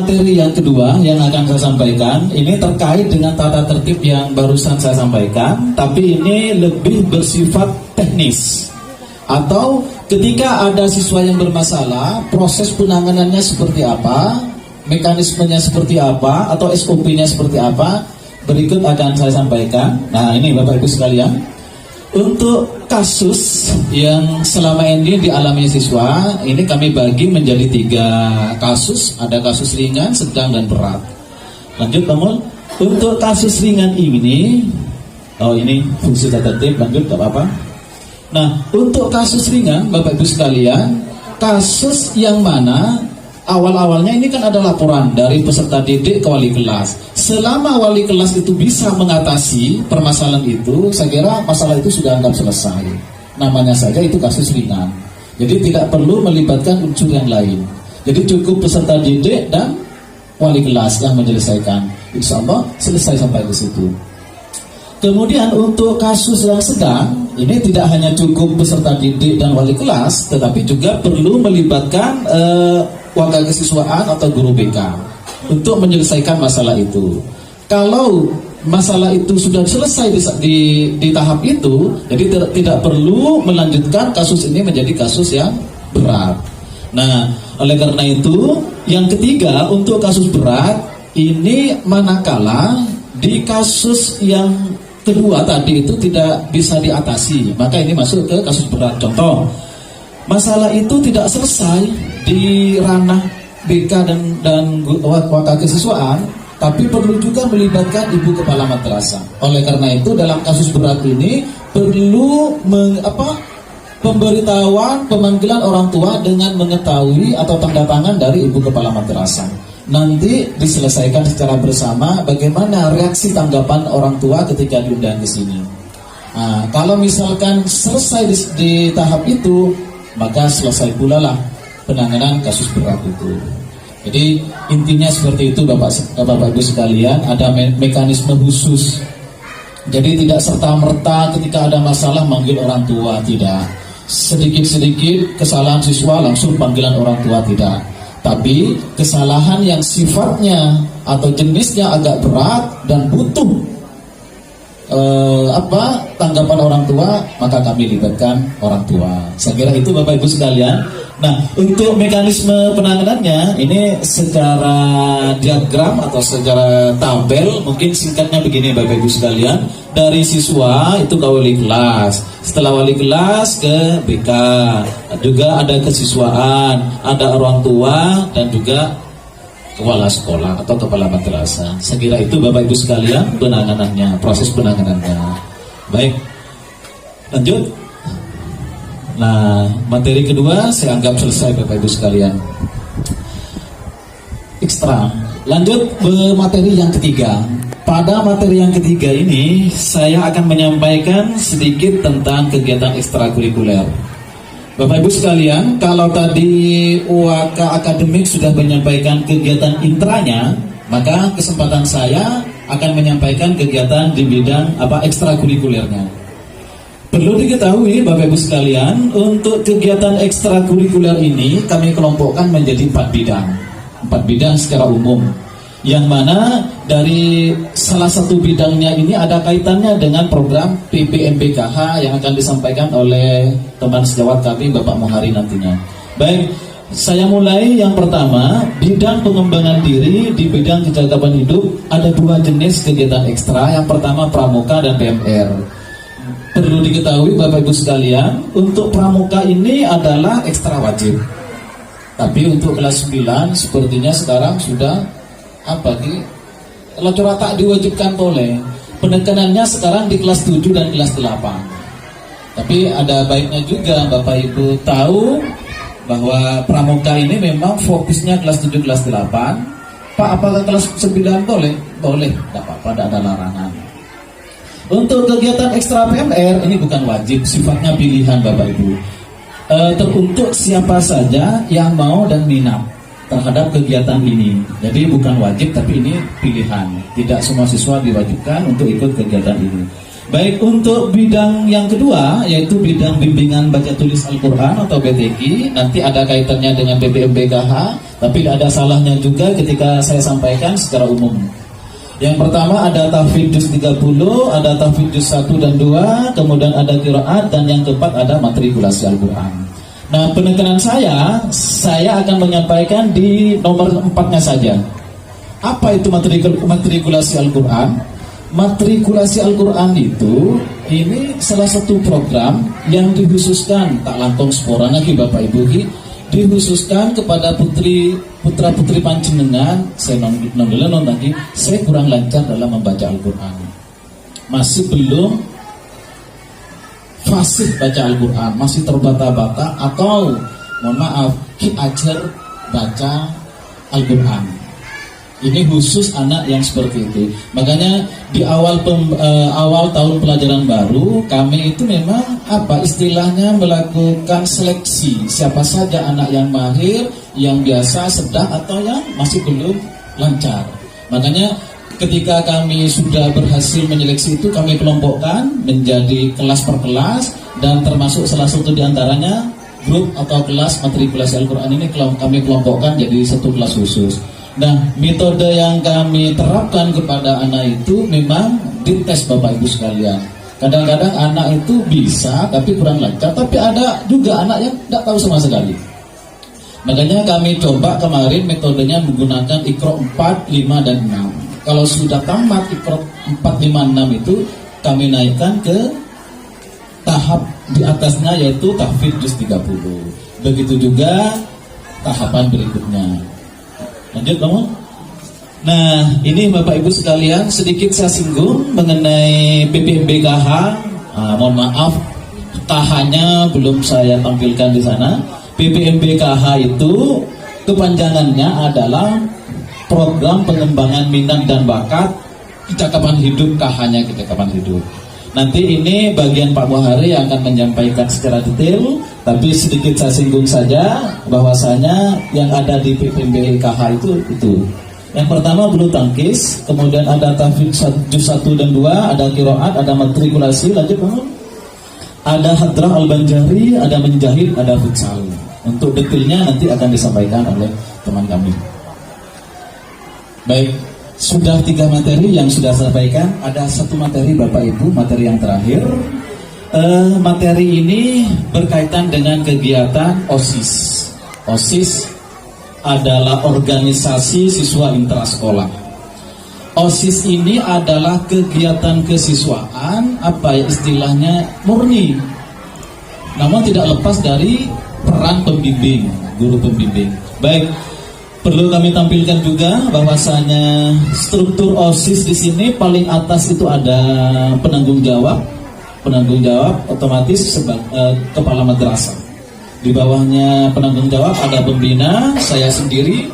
materi yang kedua yang akan saya sampaikan ini terkait dengan tata tertib yang barusan saya sampaikan, tapi ini lebih bersifat teknis. Atau ketika ada siswa yang bermasalah, proses penanganannya seperti apa, mekanismenya seperti apa, atau SOP-nya seperti apa, berikut akan saya sampaikan. Nah, ini Bapak Ibu sekalian, untuk kasus yang selama ini dialami siswa, ini kami bagi menjadi 3 kasus. Ada kasus ringan, sedang, dan berat. Lanjut, Bang. Untuk kasus ringan ini, ini fungsi tata tertib, lanjut, gak apa-apa. Nah, untuk kasus ringan, Bapak Ibu sekalian, kasus yang mana awal-awalnya ini kan ada laporan dari peserta didik ke wali kelas. Selama wali kelas itu bisa mengatasi permasalahan itu, saya kira masalah itu sudah anggap selesai. Namanya saja itu kasus ringan. Jadi tidak perlu melibatkan unsur yang lain. Jadi cukup peserta didik dan wali kelas yang menyelesaikan. Insya Allah selesai sampai ke situ. Kemudian untuk kasus yang sedang, ini tidak hanya cukup peserta didik dan wali kelas, tetapi juga perlu melibatkan warga kesiswaan atau guru BK untuk menyelesaikan masalah itu. Kalau masalah itu sudah selesai di tahap itu, jadi tidak perlu melanjutkan kasus ini menjadi kasus yang berat. Nah, oleh karena itu, yang ketiga untuk kasus berat ini manakala di kasus yang kedua tadi itu tidak bisa diatasi, maka ini masuk ke kasus berat. Contoh, masalah itu tidak selesai di ranah BK dan wakil kesiswaan, tapi perlu juga melibatkan ibu kepala madrasah. Oleh karena itu dalam kasus berat ini perlu pemberitahuan pemanggilan orang tua dengan mengetahui atau tanda tangan dari ibu kepala madrasah. Nanti diselesaikan secara bersama bagaimana reaksi tanggapan orang tua ketika diundang ke sini. Nah, kalau misalkan selesai di tahap itu, maka selesai pula lah penanganan kasus berat itu. Jadi intinya seperti itu Bapak Ibu sekalian, ada mekanisme khusus. Jadi tidak serta-merta ketika ada masalah manggil orang tua, tidak. Sedikit-sedikit kesalahan siswa langsung panggilan orang tua, tidak. Tapi kesalahan yang sifatnya atau jenisnya agak berat dan butuh tanggapan orang tua, maka kami libatkan orang tua. Saya kira itu Bapak Ibu sekalian. Nah, untuk mekanisme penanganannya ini secara diagram atau secara tabel, mungkin singkatnya begini Bapak Ibu sekalian. Dari siswa itu ke wali kelas, setelah wali kelas ke BK, juga ada kesiswaan, ada orang tua, dan juga kepala sekolah atau kepala madrasah. Saya kira itu Bapak Ibu sekalian penanganannya, proses penanganannya. Baik, lanjut. Nah, materi kedua saya anggap selesai Bapak Ibu sekalian. Ekstra. Lanjut ke materi yang ketiga. Pada materi yang ketiga ini saya akan menyampaikan sedikit tentang kegiatan ekstrakurikuler. Bapak Ibu sekalian, kalau tadi UAK akademik sudah menyampaikan kegiatan intranya, maka kesempatan saya akan menyampaikan kegiatan di bidang ekstrakurikulernya. Perlu diketahui Bapak Ibu sekalian, untuk kegiatan ekstrakurikuler ini kami kelompokkan menjadi 4 bidang. 4 bidang secara umum, yang mana dari salah satu bidangnya ini ada kaitannya dengan program PPMBKH yang akan disampaikan oleh teman sejawat kami Bapak Mohari nantinya. Baik, saya mulai yang pertama, bidang pengembangan diri. Di bidang kecakapan hidup ada 2 jenis kegiatan ekstra. Yang pertama pramuka dan PMR. Perlu diketahui Bapak Ibu sekalian, untuk pramuka ini adalah ekstra wajib. Tapi untuk kelas 9 sepertinya sekarang sudah lacur tak diwajibkan boleh. Penekanannya sekarang di kelas 7 dan kelas 8. Tapi ada baiknya juga Bapak Ibu tahu bahwa pramuka ini memang fokusnya kelas 7, kelas 8. Pak, apakah kelas 9 boleh? Boleh, tidak apa-apa, tidak ada larangan. Untuk kegiatan ekstra PMR ini bukan wajib, sifatnya pilihan Bapak Ibu. Teruntuk siapa saja yang mau dan minat terhadap kegiatan ini. Jadi bukan wajib, tapi ini pilihan. Tidak semua siswa diwajibkan untuk ikut kegiatan ini. Baik, untuk bidang yang kedua, yaitu bidang bimbingan baca tulis Al-Quran atau BTQ, nanti ada kaitannya dengan BPMBKH, tapi ada salahnya juga ketika saya sampaikan secara umum. Yang pertama ada tahfidz juz 30, ada tahfidz juz 1 dan 2, kemudian ada qiraat, dan yang keempat ada matrikulasi Al-Quran. Nah, penekanan saya akan menyampaikan di nomor 4-nya saja. Apa itu matrikulasi Al-Quran? Matrikulasi Al-Quran itu ini salah satu program yang dikhususkan, tak langkong seporang lagi Bapak Ibu, dikhususkan kepada putra putri panjenengan. Saya non tadi, saya kurang lancar dalam membaca Al-Quran, masih belum fasih baca Al-Quran, masih terbata-bata, atau mohon maaf, ajar baca Al-Quran. Ini khusus anak yang seperti itu. Makanya di awal tahun pelajaran baru, kami itu memang istilahnya melakukan seleksi siapa saja anak yang mahir, yang biasa, sedang, atau yang masih belum lancar. Makanya ketika kami sudah berhasil menyeleksi itu, kami kelompokkan menjadi kelas per kelas, dan termasuk salah satu diantaranya grup atau kelas matrikulasi Al-Quran ini kami kelompokkan jadi satu kelas khusus. Nah, metode yang kami terapkan kepada anak itu memang dites Bapak Ibu sekalian. Kadang-kadang anak itu bisa tapi kurang lancar, tapi ada juga anak yang tidak tahu sama sekali. Makanya kami coba kemarin metodenya menggunakan Iqra 4, 5, dan 6. Kalau sudah tamat Iqra 4, 5, 6 itu kami naikkan ke tahap di atasnya, yaitu tahfidz juz 30. Begitu juga tahapan berikutnya. Lanjut kamu. Nah, ini Bapak Ibu sekalian, sedikit saya singgung mengenai BPMBKH. Mohon maaf, KH-nya belum saya tampilkan di sana. BPMBKH itu kepanjangannya adalah Program Pengembangan Minat dan Bakat Kecakapan Hidup, KH-nya Kecakapan Hidup. Nanti ini bagian Pak Muhari yang akan menyampaikan secara detail, tapi sedikit saya singgung saja bahwasanya yang ada di BPMBKH itu. Yang pertama bulu tangkis, kemudian ada tahfidz juz 1 dan 2, ada qiraat, ada matrikulasi, lanjut bangun. Ada hadrah al-banjari, ada menjahit, ada futsal. Untuk detailnya nanti akan disampaikan oleh teman kami. Baik. Sudah 3 materi yang sudah saya sampaikan. Ada 1 materi Bapak Ibu, materi yang terakhir. Materi ini berkaitan dengan kegiatan OSIS. OSIS adalah organisasi siswa intrasekolah. OSIS ini adalah kegiatan kesiswaan, istilahnya murni, namun tidak lepas dari peran pembimbing, guru pembimbing. Baik. Perlu kami tampilkan juga bahwasanya struktur OSIS di sini paling atas itu ada penanggung jawab otomatis kepala madrasah. Di bawahnya penanggung jawab ada pembina, saya sendiri,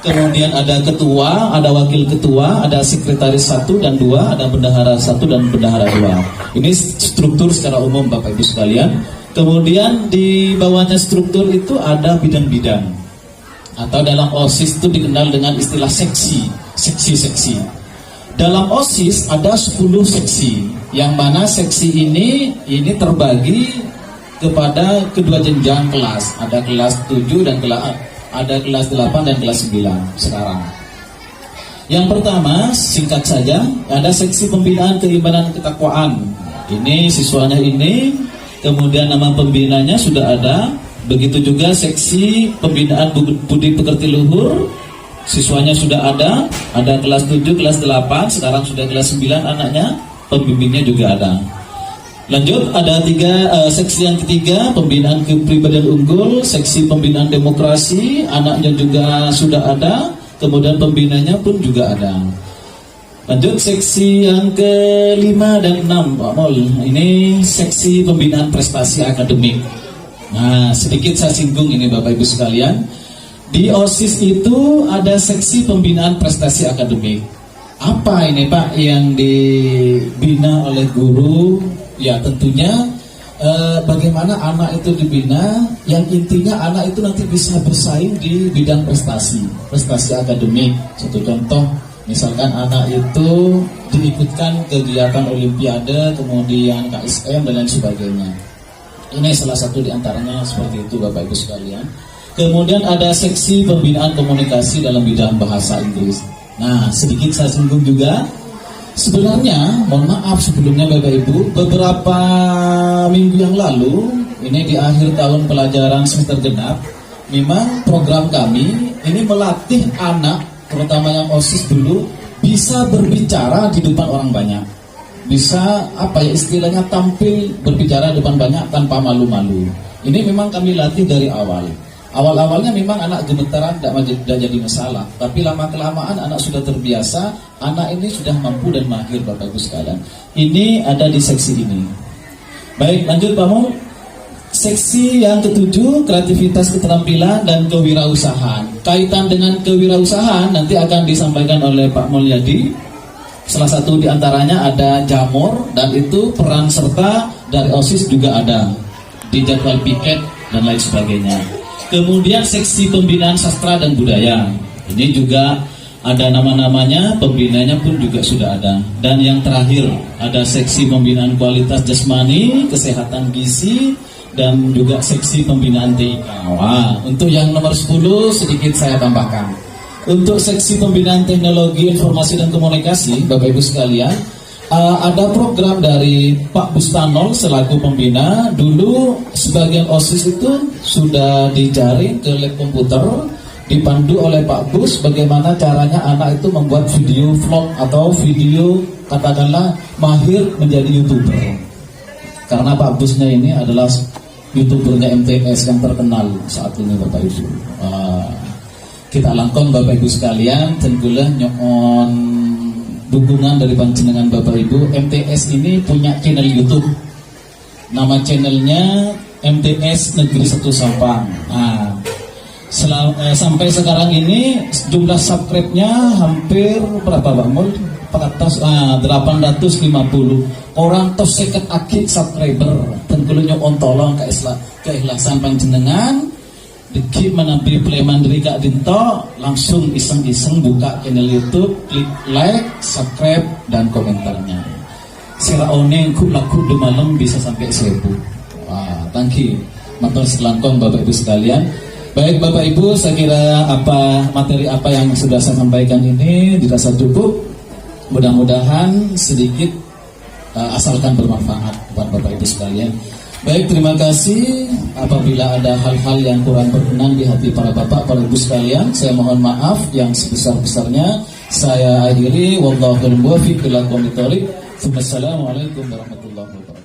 kemudian ada ketua, ada wakil ketua, ada sekretaris 1 dan 2, ada bendahara 1 dan bendahara 2. Ini struktur secara umum Bapak Ibu sekalian. Kemudian di bawahnya struktur itu ada bidang-bidang, atau dalam OSIS itu dikenal dengan istilah seksi. Dalam OSIS ada 10 seksi, yang mana seksi ini terbagi kepada kedua jenjang kelas. Ada kelas 7 dan ada kelas 8 dan kelas 9 sekarang. Yang pertama, singkat saja, ada seksi pembinaan keimanan ketakwaan. Ini siswanya ini, kemudian nama pembinanya sudah ada. Begitu juga seksi pembinaan budi pekerti luhur, siswanya sudah ada kelas 7, kelas 8, sekarang sudah kelas 9 anaknya, pembimbingnya juga ada. Lanjut, ada 3 seksi yang ketiga, pembinaan kepribadian unggul, seksi pembinaan demokrasi, anaknya juga sudah ada, kemudian pembinanya pun juga ada. Lanjut, seksi yang ke-5 dan 6, Pak Mol, ini seksi pembinaan prestasi akademik. Nah, sedikit saya singgung ini Bapak Ibu sekalian. Di OSIS itu ada seksi pembinaan prestasi akademik. Apa ini Pak yang dibina oleh guru? Ya tentunya bagaimana anak itu dibina, yang intinya anak itu nanti bisa bersaing di bidang prestasi akademik. Satu contoh Misalkan anak itu diikutkan kegiatan olimpiade, kemudian KSM dan lain sebagainya. Ini salah satu di antaranya seperti itu Bapak Ibu sekalian. Kemudian ada seksi pembinaan komunikasi dalam bidang bahasa Inggris. Nah, sedikit saya singgung juga. Sebenarnya, mohon maaf sebelumnya Bapak Ibu, beberapa minggu yang lalu, ini di akhir tahun pelajaran semester genap, memang program kami ini melatih anak, terutama yang OSIS dulu, bisa berbicara di depan orang banyak. Bisa, istilahnya tampil berbicara di depan banyak tanpa malu-malu. Ini memang kami latih dari awal. Awal-awalnya memang anak gemetaran tidak jadi masalah, tapi lama-kelamaan anak sudah terbiasa, anak ini sudah mampu dan mahir Bapak Ibu sekalian. Ini ada di seksi ini. Baik, lanjut Pak Mul. Seksi yang ketujuh, kreativitas, keterampilan, dan kewirausahaan. Kaitan dengan kewirausahaan nanti akan disampaikan oleh Pak Mulyadi. Salah satu diantaranya ada jamur, dan itu peran serta dari OSIS juga ada di jadwal piket dan lain sebagainya. Kemudian seksi pembinaan sastra dan budaya. Ini juga ada nama-namanya, pembinanya pun juga sudah ada. Dan yang terakhir ada seksi pembinaan kualitas jasmani, kesehatan gizi, dan juga seksi pembinaan TIK. Wah, untuk yang nomor 10 sedikit saya tambahkan. Untuk seksi pembinaan teknologi informasi dan komunikasi, Bapak Ibu sekalian, ada program dari Pak Bustanol selaku pembina. Dulu sebagian OSIS itu sudah dijaring ke lab komputer, dipandu oleh Pak Bus bagaimana caranya anak itu membuat video vlog atau video katakanlah mahir menjadi YouTuber. Karena Pak Busnya ini adalah YouTubernya MTS yang terkenal saat ini Bapak Ibu. Kita langkong Bapak Ibu sekalian, tentulah nyoon dukungan dari panjenengan Bapak Ibu. MTS ini punya channel YouTube. Nama channelnya MTS Negeri 1 Sampang. Nah, sampai sekarang ini jumlah subscribe-nya hampir berapa Pak Mul? 850 orang tos seket akik subscriber. Tentunya on tolong keikhlasan panjenengan dikit menampi Pleman dari Kak Dinto, langsung iseng-iseng buka channel YouTube, klik like, subscribe, dan komentarnya. Sira oneng ku laku de malam bisa sampai 1000. Wah, thank you. Matur selangkong Bapak Ibu sekalian. Baik Bapak Ibu, saya kira materi apa yang sudah saya sampaikan ini dirasa cukup. Mudah-mudahan sedikit asalkan bermanfaat buat Bapak Ibu sekalian. Baik, terima kasih. Apabila ada hal-hal yang kurang berkenan di hati para bapak, para ibu sekalian, saya mohon maaf yang sebesar-besarnya. Saya akhiri. Wallahul muwaffiq ila aqwamit thoriq. Wassalamualaikum warahmatullahi wabarakatuh.